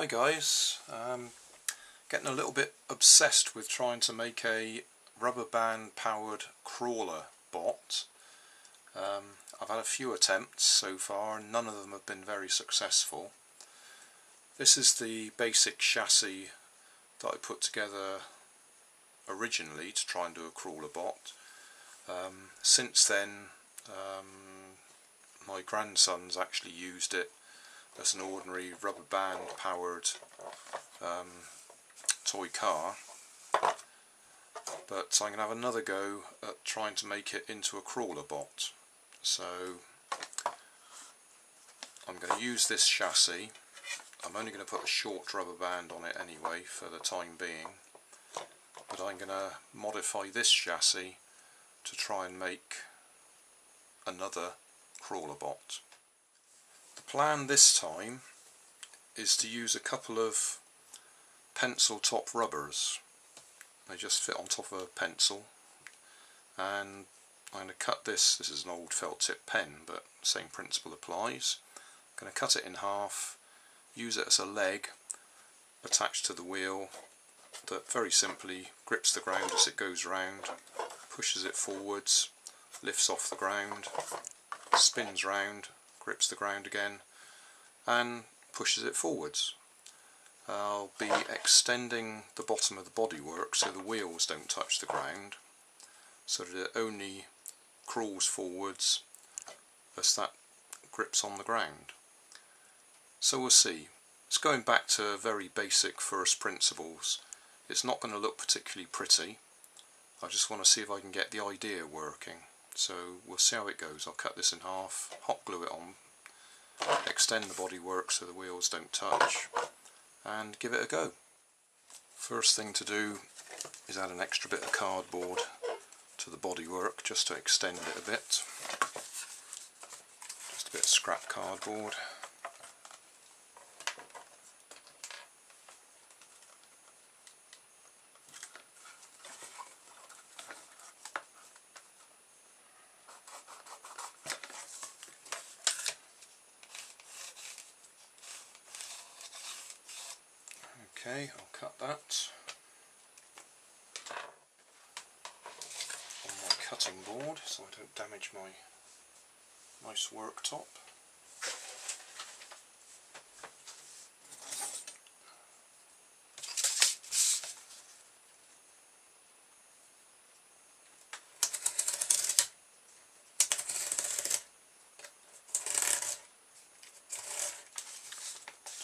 Hi guys, getting a little bit obsessed with trying to make a rubber band powered crawler bot. I've had a few attempts so far and none of them have been very successful. This is the basic chassis that I put together originally to try and do a crawler bot. Since then my grandson's actually used it as an ordinary rubber band powered toy car, but I'm going to have another go at trying to make it into a crawler bot. So I'm going to use this chassis. I'm only going to put a short rubber band on it anyway for the time being, but I'm going to modify this chassis to try and make another crawler bot. The plan this time is to use a couple of pencil top rubbers. They just fit on top of a pencil, and I'm going to cut this. This is an old felt tip pen, but same principle applies. I'm going to cut it in half, use it as a leg attached to the wheel that very simply grips the ground as it goes round, pushes it forwards, lifts off the ground, spins round, grips the ground again and pushes it forwards. I'll be extending the bottom of the bodywork so the wheels don't touch the ground, so that it only crawls forwards as that grips on the ground. So we'll see. It's going back to very basic first principles. It's not going to look particularly pretty. I just want to see if I can get the idea working. So we'll see how it goes. I'll cut this in half, hot glue it on, extend the bodywork so the wheels don't touch, and give it a go. First thing to do is add an extra bit of cardboard to the bodywork just to extend it a bit. Just a bit of scrap cardboard. Okay, I'll cut that on my cutting board so I don't damage my nice worktop.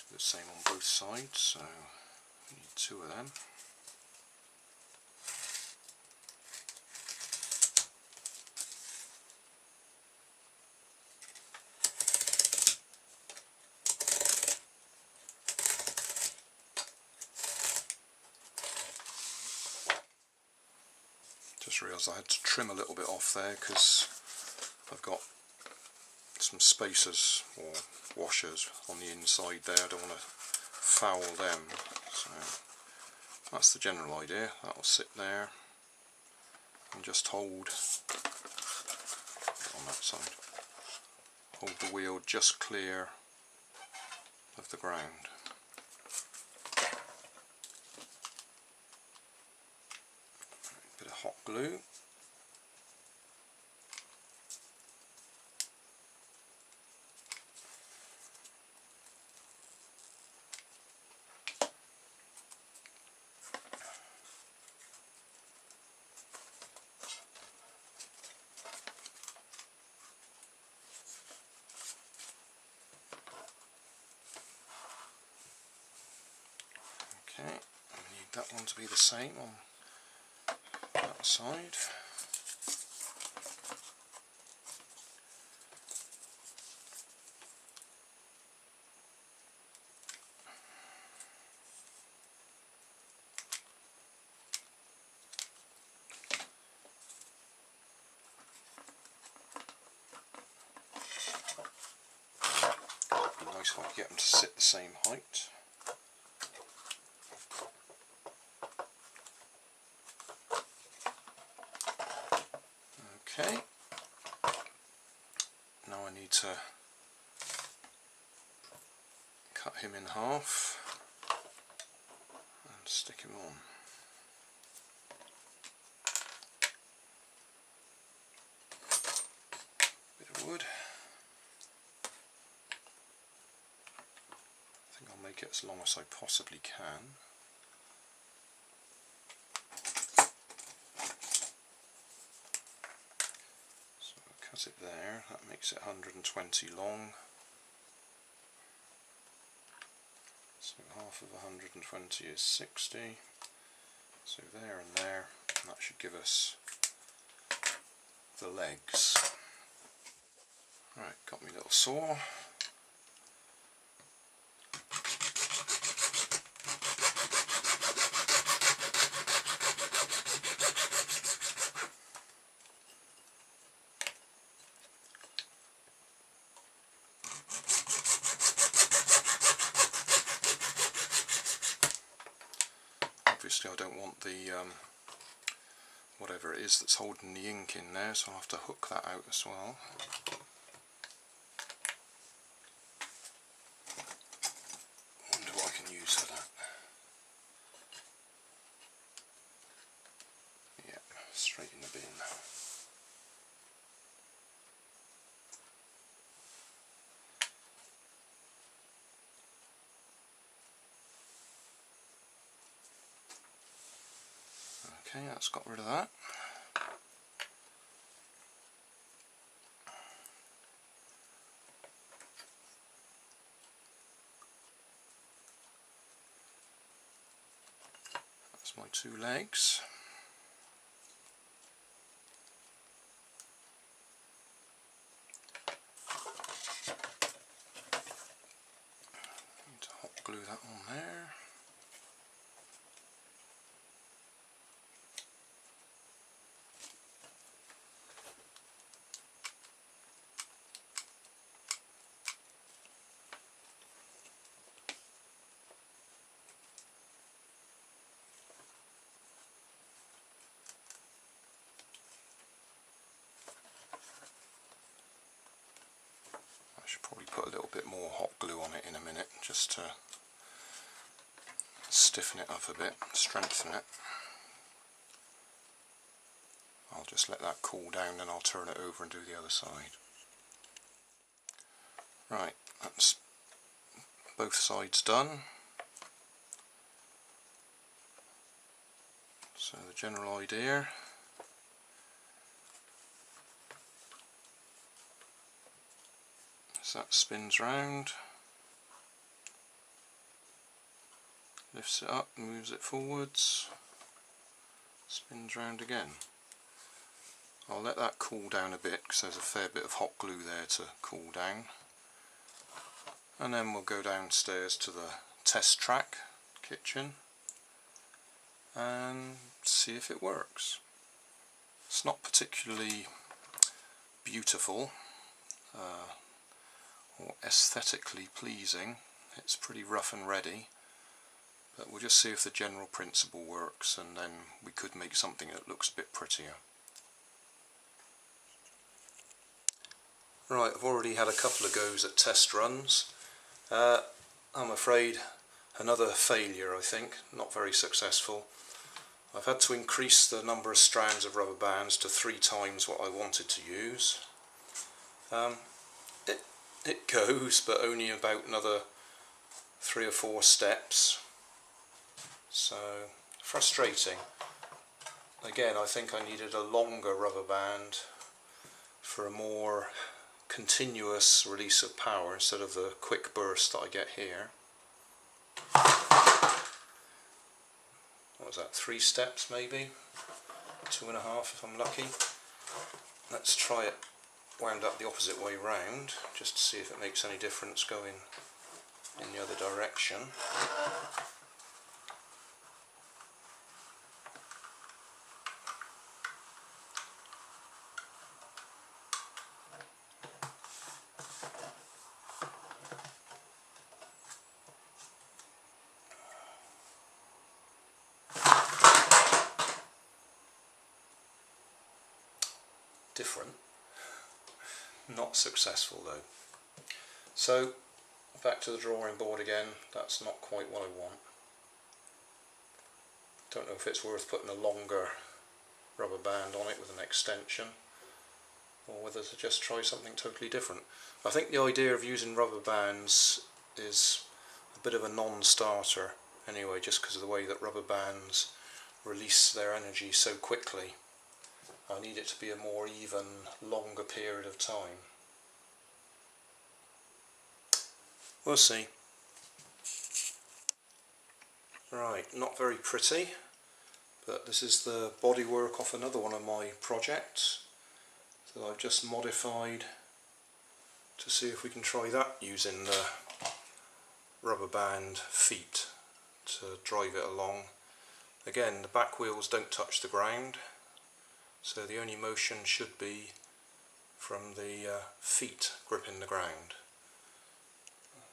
Do the same on both sides, so need two of them. Just realised I had to trim a little bit off there because I've got some spacers or washers on the inside there. I don't want to foul them. So that's the general idea. That'll sit there and just hold on that side. Hold the wheel just clear of the ground. Bit of hot glue. Okay, I need that one to be the same on that side. It'd be nice if I could get them to sit the same height. Okay, now I need to cut him in half. stick him on. Bit of wood. I think I'll make it as long as I possibly can. So I'll cut it there, that makes it 120 long. So half of 120 is 60. So there and there, and that should give us the legs. Right, got my little saw. Obviously I don't want the whatever it is that's holding the ink in there, so I'll have to hook that out as well. Wonder what I can use for that. Yeah, straight in the bin. Okay, that's got rid of that. That's my two legs. Need to hot glue that on there. I should probably put a little bit more hot glue on it in a minute, just to stiffen it up a bit, strengthen it. I'll just let that cool down, then I'll turn it over and do the other side. Right, that's both sides done. So the general idea is that spins round, lifts it up, moves it forwards, spins round again. I'll let that cool down a bit because there's a fair bit of hot glue there to cool down, and then we'll go downstairs to the test track kitchen and see if it works. It's not particularly beautiful or aesthetically pleasing, it's pretty rough and ready, but we'll just see if the general principle works, and then we could make something that looks a bit prettier. Right, I've already had a couple of goes at test runs. I'm afraid another failure, I think, not very successful. I've had to increase the number of strands of rubber bands to 3 times what I wanted to use. It goes, but only about another 3 or 4 steps. So, frustrating. Again, I think I needed a longer rubber band for a more continuous release of power instead of the quick burst that I get here. What was that, 3 steps maybe? 2.5 if I'm lucky. Let's try it wound up the opposite way round, just to see if it makes any difference going in the other direction. Different. Not successful though. So back to the drawing board again. That's not quite what I want. Don't know if it's worth putting a longer rubber band on it with an extension, or whether to just try something totally different. I think the idea of using rubber bands is a bit of a non-starter anyway, just because of the way that rubber bands release their energy so quickly. I need it to be a more even, longer period of time. We'll see. Right, not very pretty, but this is the bodywork off another one of my projects that I've just modified to see if we can try that using the rubber band feet to drive it along. Again, the back wheels don't touch the ground, so the only motion should be from the feet gripping the ground.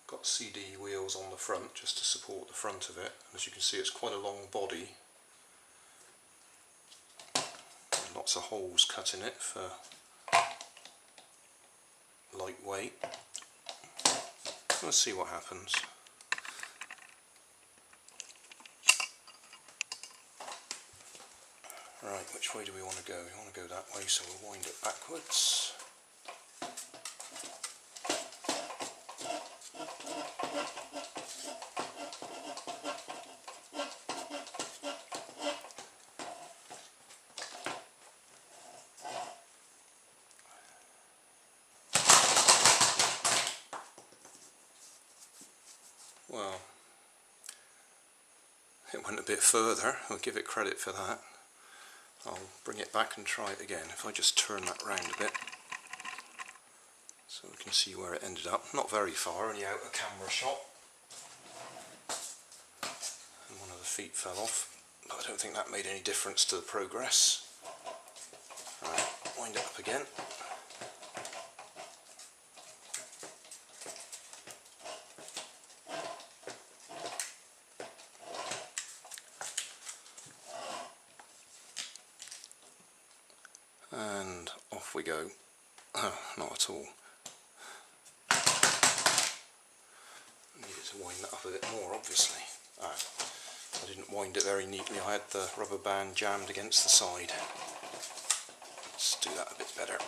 Got CD wheels on the front just to support the front of it. As you can see, it's quite a long body. Lots of holes cut in it for lightweight. Let's see what happens. Right, which way do we want to go? We want to go that way, so we'll wind it backwards. Well, it went a bit further, I'll give it credit for that. I'll bring it back and try it again. If I just turn that round a bit so we can see where it ended up. Not very far, only out a camera shot. And one of the feet fell off, but I don't think that made any difference to the progress. Right, wind it up again. And off we go. Oh, not at all. Needed to wind that up a bit more, obviously. I didn't wind it very neatly. I had the rubber band jammed against the side. Let's do that a bit better.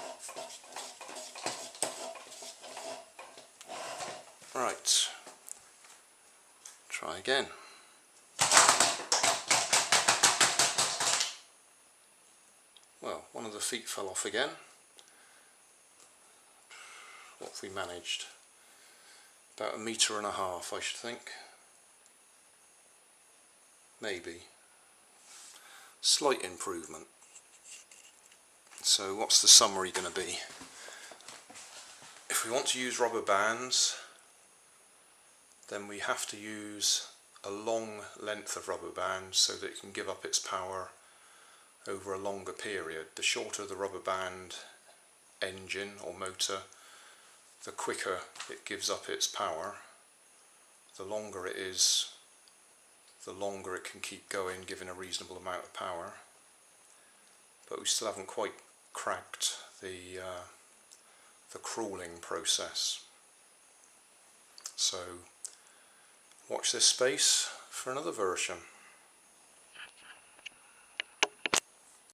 Right. Try again. Well, one of the feet fell off again. What have we managed? About 1.5 meters, I should think. Maybe. Slight improvement. So what's the summary going to be? If we want to use rubber bands, then we have to use a long length of rubber band so that it can give up its power over a longer period. The shorter the rubber band engine or motor, the quicker it gives up its power. The longer it is, the longer it can keep going, giving a reasonable amount of power. But we still haven't quite cracked the crawling process. So watch this space for another version.